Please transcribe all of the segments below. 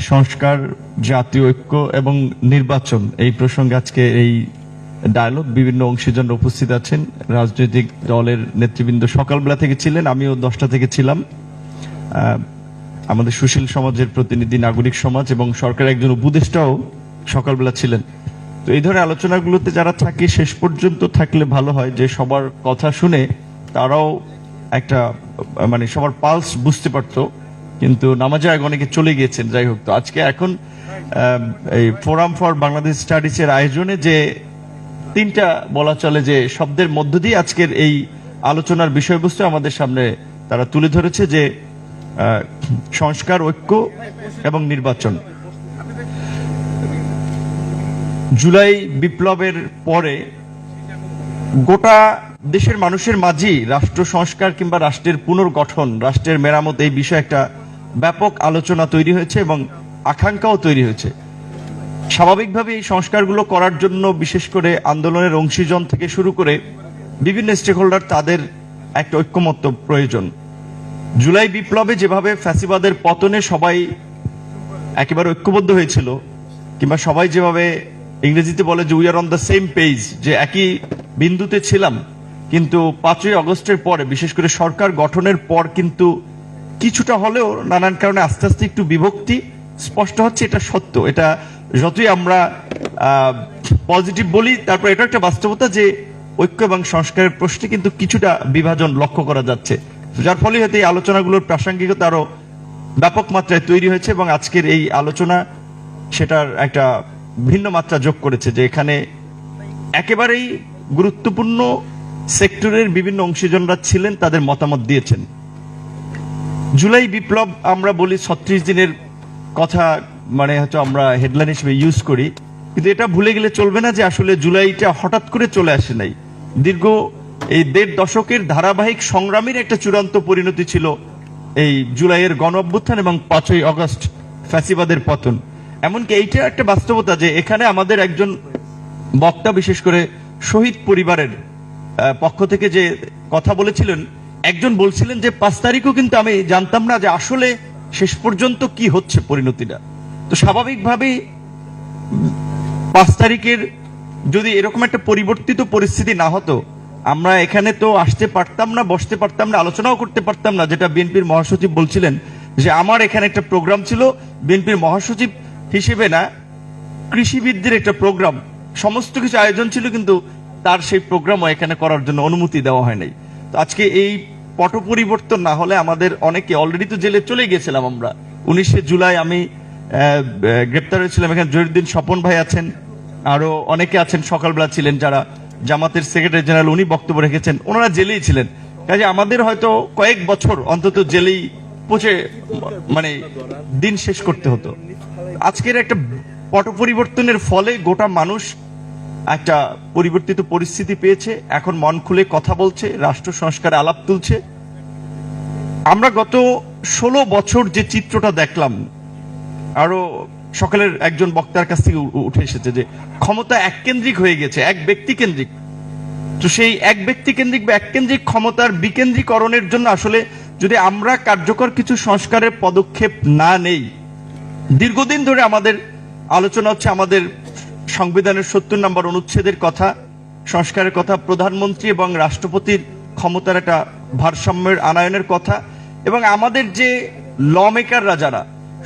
সংস্কার, জাতীয় ঐক্য এবং নির্বাচন এই প্রসঙ্গে আজকে এই ডায়ালগ বিভিন্ন অংশীজন উপস্থিত আছেন। রাজনৈতিক দলের নেতৃবৃন্দ সকালবেলা থেকে ছিলেন, আমিও 10টা থেকে ছিলাম। আমাদের সুশীল সমাজের প্রতিনিধি, নাগরিক সমাজ এবং সরকারের একজন উপদেষ্টাও সকালবেলা ছিলেন। তো এই ধরনের আলোচনাগুলোতে যারা থাকে শেষ পর্যন্ত থাকলে ভালো হয়, যে সবার কথা শুনে তারাও একটা সবার পালস বুঝতে পারতো। কিন্তু নামাজের আগে অনেকে চলে গিয়েছেন। যাই হোক, তো আজকে এখন এই ফোরাম ফর বাংলাদেশ স্টাডিজ এর আয়োজনে যে তিনটা বলা চলে যে শব্দের মধ্য দিয়ে আজকের এই আলোচনার বিষয়বস্তু আমাদের সামনে তারা তুলে ধরেছে, যে সংস্কার, ঐক্য এবং নির্বাচন। জুলাই বিপ্লবের পরে গোটা দেশের মানুষের মাঝেই রাষ্ট্র সংস্কার কিংবা রাষ্ট্রের পুনর্গঠন, রাষ্ট্রের মেরামত এই বিষয়ে একটা ব্যাপক আলোচনা তৈরি হয়েছে এবং আকাঙ্ক্ষাও তৈরি হয়েছে। স্বাভাবিকভাবে এই সংস্কারগুলো করার জন্য বিশেষ করে আন্দোলনের অংশীজন থেকে শুরু করে বিভিন্ন স্টেক হোল্ডার, তাদের একটা ঐক্যমত্য প্রয়োজন। জুলাই বিপ্লবে যেভাবে ফ্যাসিবাদের পতনে সবাই একেবারে ঐক্যবদ্ধ হয়েছিল, কিংবা সবাই যেভাবে ইংরেজিতে বলে যে we are on the same page, যে একই বিন্দুতে ছিলাম, কিন্তু 5ই আগস্টের পরে বিশেষ করে সরকার গঠনের পর কিন্তু কিছুটা হলেও নানান কারণে আস্তে আস্তে একটু বিভক্তি স্পষ্ট হচ্ছে। এটা সত্য। এটা যতই আমরা পজিটিভ বলি, তারপর এটা একটা বাস্তবতা যে ঐক্য এবং সংস্কারের প্রশ্নে কিন্তু কিছুটা বিভাজন লক্ষ্য করা যাচ্ছে, যার ফলে হয়তো এই আলোচনাগুলোর প্রাসঙ্গিকতা আরো ব্যাপক মাত্রায় তৈরি হয়েছে এবং আজকের এই আলোচনা সেটার একটা ভিন্ন মাত্রা যোগ করেছে, যে এখানে একেবারেই গুরুত্বপূর্ণ সেক্টরের বিভিন্ন অংশীজনরা ছিলেন, তাদের মতামত দিয়েছেন। জুলাই বিপ্লব আমরা বলি 36 দিনের কথা, হয়তো আমরা হেডলাইন হিসেবে ইউজ করি, কিন্তু এটা ভুলে গেলে চলবে না যে আসলে জুলাইটা হঠাৎ করে চলে আসে নাই। দীর্ঘ এই 1.5 দশকের ধারাবাহিক সংগ্রামের একটা চূড়ান্ত পরিণতি ছিল এই জুলাইয়ের গণ অভ্যুত্থান এবং 5ই আগস্ট ফ্যাসিবাদের পতন। এমনকি এইটা একটা বাস্তবতা যে এখানে আমাদের একজন বক্তা, বিশেষ করে শহীদ পরিবারের পক্ষ থেকে যে কথা বলেছিলেন, একজন বলছিলেন যে 5 তারিখও কিন্তু আমি জানতাম না যে আসলে শেষ পর্যন্ত কি হচ্ছে পরিণতিটা। তো স্বাভাবিকভাবেই 5 তারিখের যদি এরকম একটা পরিবর্তিত পরিস্থিতি না হতো, আমরা এখানে তো আসতে পারতাম না, বসতে পারতাম না, আলোচনাও করতে পারতাম না। যেটা বিএনপির মহাসচিব বলছিলেন যে আমার এখানে একটা প্রোগ্রাম ছিল, বিএনপির মহাসচিব হিসেবে না, কৃষিবিদদের একটা প্রোগ্রাম, সমস্ত কিছু আয়োজন ছিল, কিন্তু তার সেই প্রোগ্রামও এখানে করার জন্য অনুমতি দেওয়া হয় নাই। তো আজকে এই পট পরিবর্তন না হলে আমাদের অনেকে অলরেডি তো জেলে চলে গিয়েছিলাম। আমরা 19শে জুলাই আমি গ্রেপ্তার হয়েছিলাম। এখানে জহিরুদ্দিন স্বপন ভাই আছেন, আরো অনেকে আছেন, সকালবেলা ছিলেন যারা জামাতের সেক্রেটারি জেনারেল, উনি বক্তব্য রেখেছেন, ওনারা জেলেই ছিলেন। কাজে আমাদের হয়তো কয়েক বছর অন্তত জেলেই পচে দিন শেষ করতে হতো। আজকের একটা পট পরিবর্তনের ফলে গোটা মানুষ একটা পরিবর্তিত পরিস্থিতি পেয়েছে, এখন মন খুলে কথা বলছে, রাষ্ট্র সংস্কারে আলাপ তুলছে। আমরা গত 16 বছর যে চিত্রটা দেখলাম, আরো সকালের একজন বক্তার কাছ থেকে উঠে এসেছে যে ক্ষমতা এককেন্দ্রিক হয়ে গেছে, এক ব্যক্তি কেন্দ্রিক। তো সেই এক ব্যক্তি কেন্দ্রিক বা এককেন্দ্রিক ক্ষমতার বিকেন্দ্রীকরণের জন্য আসলে যদি আমরা কার্যকর কিছু সংস্কারের পদক্ষেপ না নেই, দীর্ঘদিন ধরে আমাদের আলোচনা হচ্ছে আমাদের সংবিধানের 70 নম্বর অনুচ্ছেদের কথা, সংস্কারের কথা, প্রধানমন্ত্রী এবং রাষ্ট্রপতির ক্ষমতার একটা ভারসাম্যের আনয়নের কথা, এবং আমাদের যে ল মেকাররা, যারা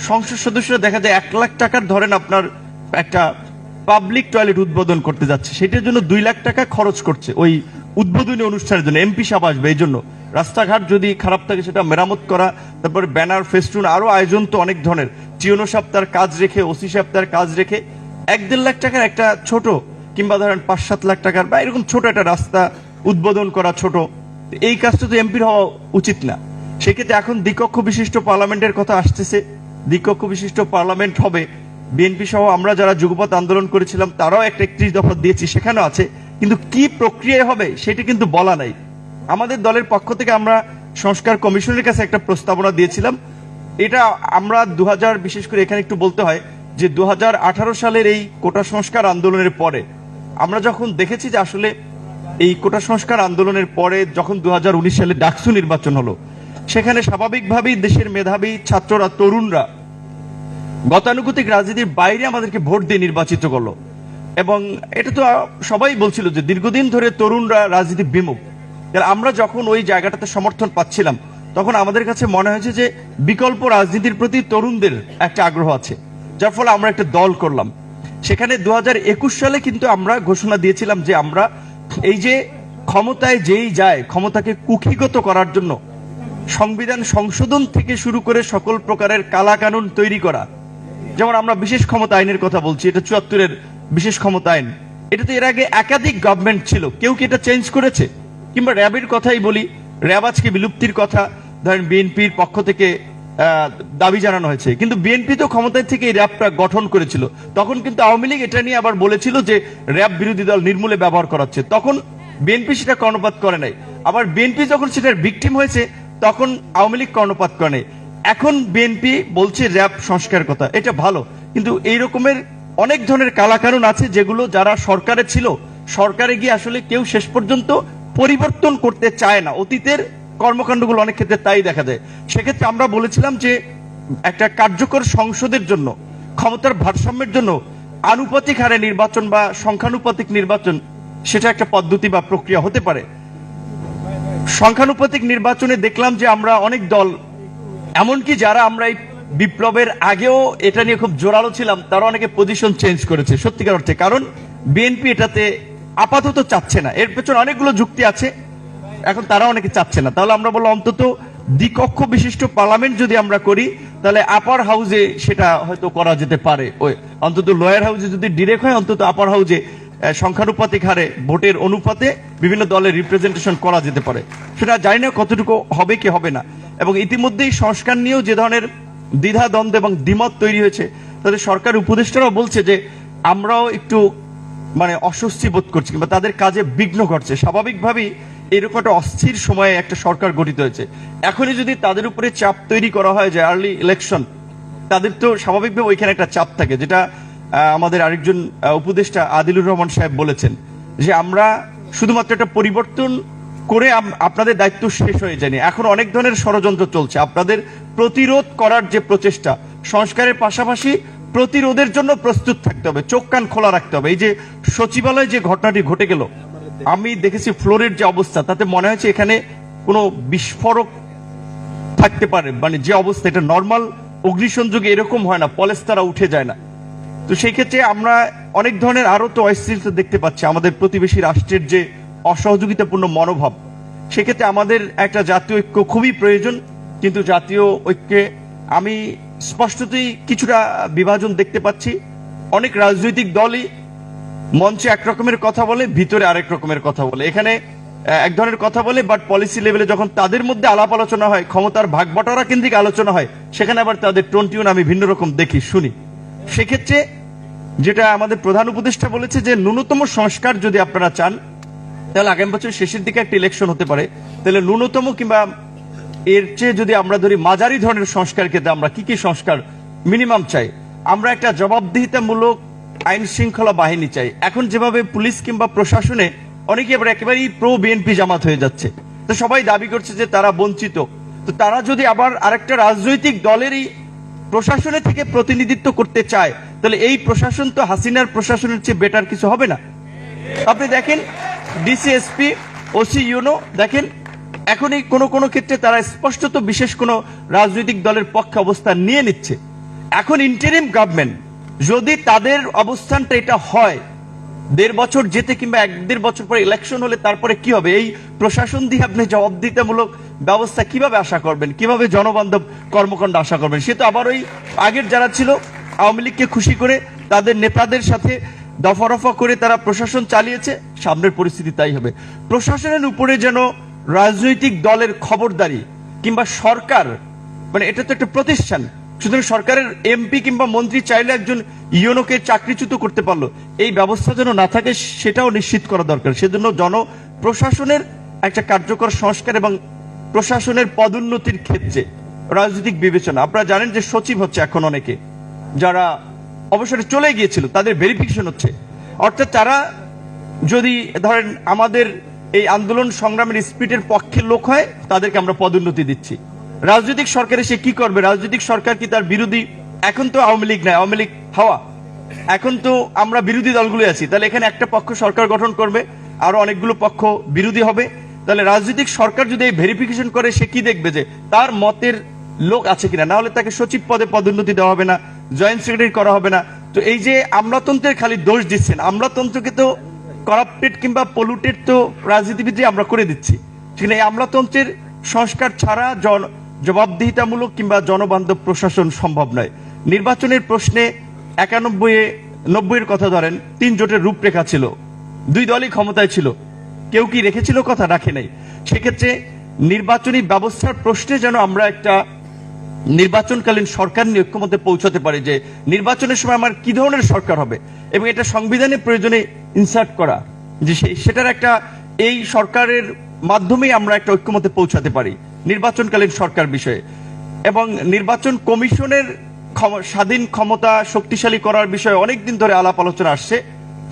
সংসদ সদস্যরা, দেখা যায় 1 লাখ টাকার ধরেন আপনার একটা পাবলিক টয়লেট উদ্বোধন করতে যাচ্ছে, সেটার জন্য 2 লাখ টাকা খরচ করছে ওই উদ্বোধনী অনুষ্ঠানের জন্য। এমপি সাহেব আসবে, এই জন্য রাস্তাঘাট যদি খারাপ থাকে সেটা মেরামত করা, তারপরে ব্যানার, ফেস্টুন, আরো আয়োজন তো অনেক ধরনের। টিওনো সাহেব তার কাজ রেখে, ওসি সাহেব তার কাজ রেখে 1-1.5 লাখ টাকার একটা ছোট, কিংবা ধরেন 5-7 লাখ টাকার বা এরকম ছোট একটা রাস্তা উদ্বোধন করা, ছোট, এই কাজটা তো এমপির হওয়া উচিত না। সেক্ষেত্রে এখন দ্বিকক্ষ বিশিষ্ট পার্লামেন্টের কথা আসতেছে, দ্বিকক্ষ বিশিষ্ট পার্লামেন্ট হবে। বিএনপি সহ আমরা যারা যুগপৎ আন্দোলন করেছিলাম তারাও একটা 31 দফা দিয়েছি, সেখানেও আছে, কিন্তু কি প্রক্রিয়ায় হবে সেটা কিন্তু বলা নাই। আমাদের দলের পক্ষ থেকে আমরা সংস্কার কমিশনের কাছে একটা প্রস্তাবনা দিয়েছিলাম। এটা আমরা 2000, বিশেষ করে এখানে একটু বলতে হয় যে 2018 সালের এই কোটা সংস্কার আন্দোলনের পরে আমরা যখন দেখেছি যে আসলে এই কোটা সংস্কার আন্দোলনের পরে যখন 2019 সালে ডাকসু নির্বাচন হলো, সেখানে স্বাভাবিকভাবেই দেশের মেধাবী ছাত্ররা, তরুণরা গতানুগতিক রাজনীতির বাইরে আমাদেরকে ভোট দিয়ে নির্বাচিত করলো। এবং এটা তো সবাই বলছিল যে দীর্ঘদিন ধরে তরুণরা রাজনীতি বিমুখ। আমরা যখন ওই জায়গাটাতে সমর্থন পাচ্ছিলাম, তখন আমাদের কাছে মনে হয়েছে যে বিকল্প রাজনীতির প্রতি তরুণদের একটা আগ্রহ আছে, যার ফলে আমরা একটা দল করলাম। সেখানে 2021 সালে কিন্তু আমরা ঘোষণা দিয়েছিলাম যে আমরা এই যে ক্ষমতায় যেই যায়, ক্ষমতাকে কুক্ষিগত করার জন্য সংবিধান সংশোধন থেকে শুরু করে সকল প্রকারের কালাকানুন তৈরি করা, যেমন আমরা বিশেষ ক্ষমতা আইনের কথা বলছি, এটা 74-এর বিশেষ ক্ষমতা আইন। এটা তো এর আগে একাধিক গভর্নমেন্ট ছিল, কেউ কি এটা চেঞ্জ করেছে? কিংবা র্যাবের কথাই বলি, র্যাব আজকে বিলুপ্তির কথা ধরেন বিএনপির পক্ষ থেকে দাবি জানানো হয়েছে, কিন্তু বিএনপি তো ক্ষমতায় থেকে এই র্যাবটা গঠন করেছিল। তখন কিন্তু আওয়ামী লীগ এটা নিয়ে আবার বলেছিল যে র্যাব বিরোধী দল নির্মূলে ব্যবহার করাচ্ছে, তখন বিএনপি সেটা কর্ণপাত করে নাই। আবার বিএনপি যখন সেটার ভিকটিম হয়েছে, তখন আওয়ামী লীগ কর্ণপাত করে নাই। এখন বিএনপি বলছে র্যাব সংস্কার কথা, এটা ভালো, কিন্তু এই রকমের অনেক ধরনের কালাকানুন আছে যেগুলো যারা সরকারে ছিল, সরকারে গিয়ে আসলে কেউ শেষ পর্যন্ত পরিবর্তন করতে চায় না। অতীতের কর্মকাণ্ডগুলো অনেক ক্ষেত্রে তাই দেখা যায়। সেক্ষেত্রে আমরা বলেছিলাম যে একটা কার্যকর সংসদের জন্য, ক্ষমতার ভারসাম্যের জন্য আনুপাতিক হারে নির্বাচন বা সংখ্যানুপাতিক নির্বাচন, সেটা একটা পদ্ধতি বা প্রক্রিয়া হতে পারে। সংখ্যানুপাতিক নির্বাচনে দেখলাম যে আমরা অনেক দল, এমনকি যারা আমরা এই বিপ্লবের আগেও এটা নিয়ে খুব জোরালো ছিলাম, তারা অনেকে পজিশন চেঞ্জ করেছে সত্যিকার অর্থে, কারণ বিএনপি এটাতে আপাতত চাচ্ছে না। এর পেছনে অনেকগুলো যুক্তি আছে, এখন তারা অনেকে চাচ্ছে না। তাহলে আমরা বললাম অন্তত দ্বিকক্ষ বিশিষ্ট পার্লামেন্ট যদি আমরা করি, তাহলে আপার হাউজে সেটা হয়তো করা যেতে পারে। ওই অন্তত লোয়ার হাউজে যদি ডিরেক্ট হয়, অন্তত আপার হাউজে সংখ্যানুপাতিক হারে ভোটের অনুপাতে বিভিন্ন দলের রিপ্রেজেন্টেশন করা যেতে পারে। সেটা জানি না কতটুকু হবে কি হবে না। এবং ইতিমধ্যেই সংস্কার নিয়েও যে ধরনের দ্বিধা দ্বন্দ্ব এবং দ্বিমত তৈরি হয়েছে, তাদের সরকার উপদেষ্টারাও বলছে যে আমরাও একটু অস্বস্তি বোধ করছি, কিংবা তাদের কাজে বিঘ্ন ঘটছে। স্বাভাবিকভাবেই এরকম একটা অস্থির সময়ে একটা সরকার গঠিত হয়েছে, এখনই যদি তাদের উপরে চাপ তৈরি করা হয় যে আর্লি ইলেকশন, তাদের তো স্বাভাবিকভাবে ওইখানে একটা চাপ থাকে। যেটা আমাদের আরেকজন উপদেষ্টা আদিলুর রহমান সাহেব বলেছেন যে আমরা শুধুমাত্র একটা পরিবর্তন করে আপনাদের দায়িত্ব শেষ হয়ে যায়নি, এখন অনেক ধরনের ষড়যন্ত্র চলছে। আপনাদের প্রতিরোধ করার যে প্রচেষ্টা, সংস্কারের পাশাপাশি প্রতিরোধের জন্য প্রস্তুত থাকতে হবে, চোখ কান খোলা রাখতে হবে। এই যে সচিবালয়ে যে ঘটনাটি ঘটে গেল, আমি দেখেছি ফ্লোরের যে অবস্থা, তাতে মনে হয়েছে এখানে কোনো বিস্ফোরক থাকতে পারে। যে অবস্থা, এটা নর্মাল অগ্নিসংযোগে এরকম হয় না, পলেস্তারা উঠে যায় না। তো সেই ক্ষেত্রে আমরা অনেক ধরনের আরো তো অস্থিরতা দেখতে পাচ্ছি, আমাদের প্রতিবেশী রাষ্ট্রের যে অসহযোগিতাপূর্ণ মনোভাব। সেক্ষেত্রে আমাদের একটা জাতীয় ঐক্য খুবই প্রয়োজন, কিন্তু জাতীয় ঐক্যে আমি স্পষ্টতই কিছুটা বিভাজন দেখতে পাচ্ছি। অনেক রাজনৈতিক দলই মঞ্চে এক রকমের কথা বলে, ভিতরে আরেক রকমের কথা বলে। এখানে এক ধরনের কথা বলে, বাট পলিসি লেভেলে যখন তাদের মধ্যে আলাপ আলোচনা হয়, ক্ষমতার ভাগ বটোয়ারা কেন্দ্রিক আলোচনা হয়, সেখানে আবার তাদের টোন টিউন আমি ভিন্ন রকম দেখি, শুনি। সেক্ষেত্রে যেটা আমাদের প্রধান উপদেষ্টা বলেছে যে ন্যূনতম সংস্কার যদি আপনারা চান, তাহলে আগামী বছর শেষের দিকে একটা ইলেকশন হতে পারে। তাহলে ন্যূনতম কিংবা এর চেয়ে যদি আমরা ধরি মাঝারি ধরনের সংস্কার ক্ষেত্রে আমরা কি কি সংস্কার মিনিমাম চাই? আমরা একটা জবাবদিহিতামূলক আইন শৃঙ্খলা বাহিনী চাই। এখন যেভাবে পুলিশ কিংবা প্রশাসনে অনেকে আবার একেবারেই প্রো বিএনপি জামাত হয়ে যাচ্ছে, তো সবাই দাবি করছে যে তারা বঞ্চিত। তো তারা যদি আবার আরেকটা রাজনৈতিক দলেরই প্রশাসনে থেকে প্রতিনিধিত্ব করতে চায়, তাহলে এই প্রশাসন তো হাসিনার প্রশাসনের চেয়ে বেটার কিছু হবে না। আপনি দেখেন ডিসিএসপি, ওসি ইউনো, দেখেন এখনই কোন ক্ষেত্রে তারা স্পষ্টত বিশেষ কোন রাজনৈতিক দলের পক্ষে অবস্থান নিয়ে নিচ্ছে। এখন ইন্টারিম গভর্নমেন্ট যদি তাদের অবস্থানটা এটা হয়, 1.5 বছর যেতে কিংবা 1-1.5 বছর পরে ইলেকশন হলে তারপরে কি হবে? এই প্রশাসন দিয়ে আপনি জবাবদিহিতামূলক ব্যবস্থা কিভাবে আশা করবেন? কিভাবে জনবান্ধব কর্মকাণ্ড আশা করবেন? সে তো আবার ওই আগের যারা ছিল আওয়ামী লীগকে খুশি করে তাদের নেতাদের সাথে দফা করে তারা প্রশাসন চালিয়েছে। সামনের পরিস্থিতি তাই হবে। প্রশাসনের উপরে যেন রাজনৈতিক দলের খবরদারি কিংবা সরকার, এটা তো একটা প্রতিষ্ঠান, সুতরাং সরকারের এমপি কিংবা মন্ত্রী চাইলে একজন ইউনোকে চাকরিচ্যুত করতে পারলো, এই ব্যবস্থা যেন না থাকে সেটাও নিশ্চিত করা দরকার। সেজন্য প্রশাসনের একটা কার্যকর সংস্কার এবং প্রশাসনের পদোন্নতির ক্ষেত্রে রাজনৈতিক বিবেচনা। আপনারা জানেন যে সচিব হচ্ছে এখন অনেকে, যারা অবসরে চলে গিয়েছিল তাদের ভেরিফিকেশন হচ্ছে। অর্থাৎ তারা যদি ধরেন আমাদের এই আন্দোলন সংগ্রামের স্পিরিটের পক্ষের লোক হয়, তাদেরকে আমরা পদোন্নতি দিচ্ছি। রাজনৈতিক সরকার এসে কি করবে? রাজনৈতিক সরকার কি তার বিরোধী এখন তো আওয়ামী লীগ নাই, আওয়ামী লীগ হাওয়া। এখন তো আমরা বিরোধী দলগুলো আছি, তাহলে এখানে একটা পক্ষ সরকার গঠন করবে, আরো অনেকগুলো পক্ষ বিরোধী হবে। তাহলে রাজনৈতিক সরকার যদি এই ভেরিফিকেশন করে, সে কি দেখবে যে তার মতের লোক আছে কিনা, না হলে তাকে সচিব পদে পদোন্নতি দেওয়া হবে না, জয়েন্ট সেক্রেটারি করা হবে না। তো এই যে আমলাতন্ত্রের খালি দোষ দিচ্ছেন, আমলাতন্ত্রকে তো করাপ্টেড কিংবা পলুটেড তো রাজনীতিবিদ আমরা করে দিচ্ছি। সেখানে এই আমলাতন্ত্রের সংস্কার ছাড়া জবাবদিহিতামূলক কিংবা জনবান্ধব প্রশাসন সম্ভব নয়। নির্বাচনের প্রশ্নে 91-90 কথা ধরেন, 3 জোটের রূপরেখা ছিল, 2 দলই ক্ষমতায় ছিল, কেউ কি রেখেছিল কথা? রাখে নাই। সেক্ষেত্রে নির্বাচনী ব্যবস্থার প্রশ্নে যেন আমরা একটা নির্বাচনকালীন সরকার নিয়ে ঐক্যমতে পৌঁছাতে পারি, যে নির্বাচনের সময় আমার কি ধরনের সরকার হবে, এবং এটা সংবিধানের প্রয়োজনে ইনসার্ট করা, যে সেটার একটা এই সরকারের মাধ্যমেই আমরা একটা ঐক্যমতে পৌঁছাতে পারি নির্বাচনকালীন সরকার বিষয়ে। এবং নির্বাচন কমিশনের স্বাধীন ক্ষমতা শক্তিশালী করার বিষয়ে অনেকদিন ধরে আলাপ আলোচনা আসছে।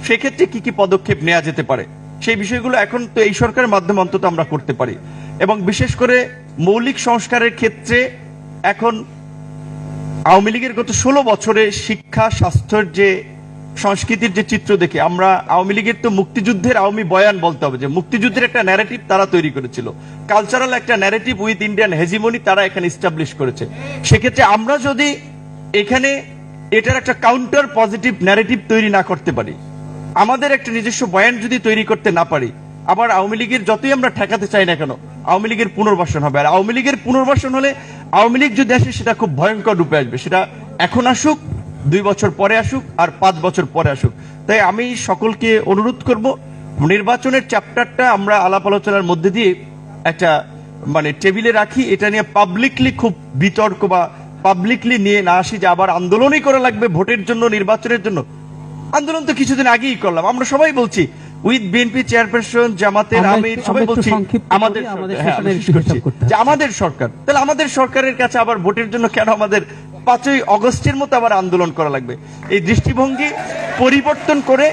সেক্ষেত্রে কি কি পদক্ষেপ নেওয়া যেতে পারে, সেই বিষয়গুলো এখন তো এই সরকারের মাধ্যমে অন্তত আমরা করতে পারি। এবং বিশেষ করে মৌলিক সংস্কারের ক্ষেত্রে এখন আওয়ামী লীগের গত 16 বছরে শিক্ষা, স্বাস্থ্যের যে সংস্কৃতির যে চিত্র দেখে আমরা আওয়ামী লীগের তো মুক্তিযুদ্ধের আওয়ামী বয়ান বলতে হবে, যে মুক্তিযুদ্ধের একটা ন্যারেটিভ তারা তৈরি করেছিল, কালচারাল একটা ন্যারেটিভ উইথ ইন্ডিয়ান হেজিমনি তারা এখানে এস্টাবলিশ করেছে। সেক্ষেত্রে আমরা যদি এখানে এটার একটা কাউন্টার পজিটিভ ন্যারেটিভ তৈরি না করতে পারি, আমাদের একটা নিজস্ব বয়ান যদি তৈরি করতে না পারি, আবার আওয়ামী লীগের যতই আমরা ঠেকাতে চাই না কেন, আওয়ামী লীগের পুনর্বাসন হবে। আর আওয়ামী লীগের পুনর্বাসন হলে আওয়ামী লীগ যদি আসে, সেটা খুব ভয়ঙ্কর রূপে আসবে। সেটা এখন আসুক, 2 বছর পরে আসুক, আর 5 বছর পরে আসুক। তাই আমি সকলকে অনুরোধ করব, নির্বাচনের চ্যাপ্টারটা আমরা আলাপ আলোচনার মধ্যে দিয়ে একটা টেবিলে রাখি, এটা নিয়ে পাবলিকলি খুব বিতর্ক বা পাবলিকলি নিয়ে না আসি যে আবার আন্দোলনই করা লাগবে ভোটের জন্য, নির্বাচনের জন্য। আন্দোলন তো কিছুদিন আগেই করলাম, আমরা সবাই বলছি, উইথ বিএনপি চেয়ারপারসন, জামাতের আমির, সবাই বলছি আমাদের যে আমাদের সরকার। তাহলে আমাদের সরকারের কাছে আবার ভোটের জন্য কেন আমাদের 5ই অগস্টের মতো আবার আন্দোলন করা লাগবে? এই দৃষ্টিভঙ্গি পরিবর্তন করে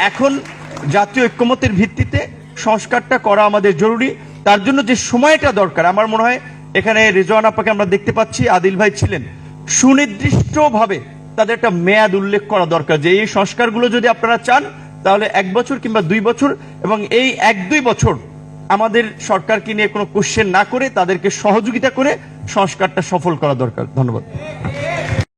এখন জাতীয় ঐক্যমতের ভিত্তিতে সংস্কারটা করা আমাদের জরুরি। তার জন্য যে সময়টা দরকার, আমার মনে হয় এখানে রেজওয়ান আপাকে আমরা দেখতে পাচ্ছি, আদিল ভাই ছিলেন, সুনির্দিষ্টভাবে তাদের একটা মেয়াদ উল্লেখ করা দরকার, যে এই সংস্কারগুলো যদি আপনারা চান তাহলে 1 বছর কিংবা 2 বছর, এবং এই 1-2 বছর আমাদের সরকারকে নিয়ে কোনো কোশ্চেন না করে তাদেরকে সহযোগিতা করে সংস্কারটা সফল করা দরকার। ধন্যবাদ।